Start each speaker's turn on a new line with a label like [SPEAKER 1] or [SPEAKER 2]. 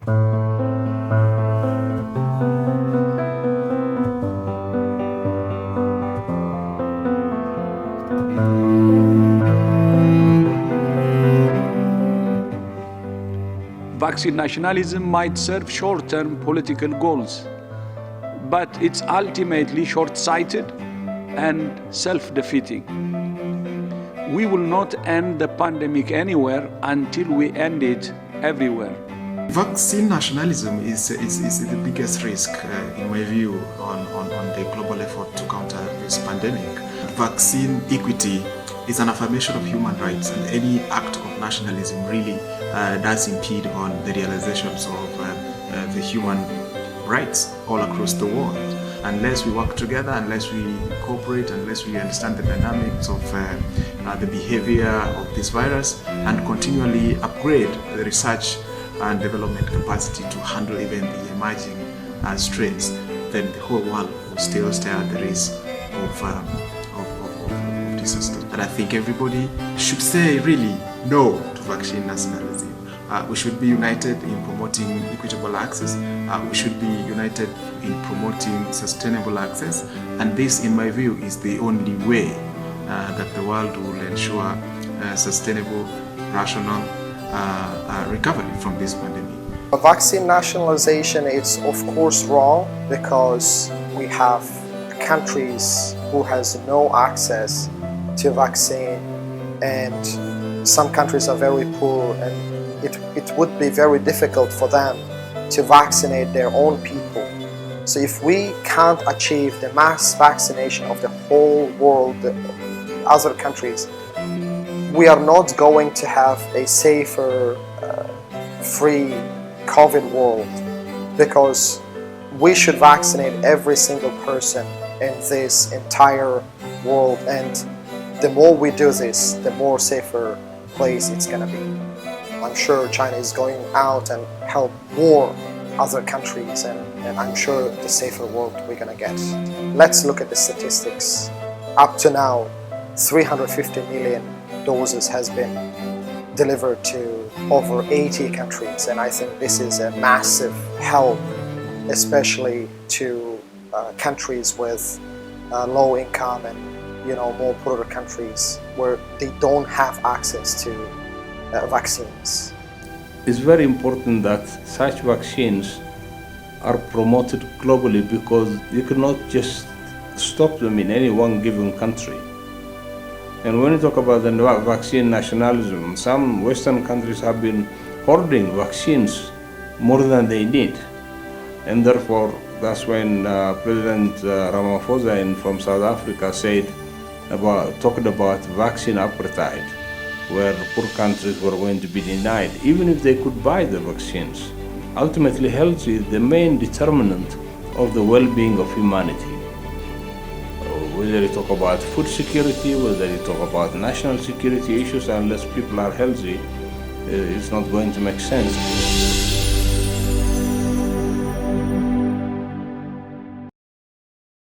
[SPEAKER 1] Vaccine nationalism might serve short-term political goals, but it's ultimately short-sighted and self-defeating. We will not end the pandemic anywhere until we end it everywhere.
[SPEAKER 2] Vaccine nationalism is the biggest risk, in my view, on the global effort to counter this pandemic. Vaccine equity is an affirmation of human rights, and any act of nationalism really does impede on the realizations of the human rights all across the world. Unless we work together, unless we cooperate, unless we understand the dynamics of the behavior of this virus and continually upgrade the research and development capacity to handle even the emerging strains, then the whole world will still stare at the risk of disaster. And I think everybody should say really no to vaccine nationalism. We should be united in promoting equitable access. We should be united in promoting sustainable access. And this, in my view, is the only way that the world will ensure sustainable, rational recovery from this pandemic.
[SPEAKER 3] Vaccine nationalization is of course wrong because we have countries who has no access to vaccine, and some countries are very poor, and it would be very difficult for them to vaccinate their own people. So if we can't achieve the mass vaccination of the whole world, the other countries, we are not going to have a safer, free COVID world, because we should vaccinate every single person in this entire world, and the more we do this, the more safer place it's going to be. I'm sure China is going out and help more other countries, and I'm sure the safer world we're going to get. Let's look at the statistics. Up to now, 350 million doses has been delivered to over 80 countries, and I think this is a massive help, especially to countries with low income and more poorer countries where they don't have access to vaccines.
[SPEAKER 4] It's very important that such vaccines are promoted globally, because you cannot just stop them in any one given country. And when you talk about the vaccine nationalism, some Western countries have been hoarding vaccines more than they need. And therefore, that's when President Ramaphosa from South Africa talked about vaccine apartheid, where poor countries were going to be denied, even if they could buy the vaccines. Ultimately, health is the main determinant of the well-being of humanity. Whether you talk about food security, whether you talk about national security issues, unless people are healthy, it's not going to make sense.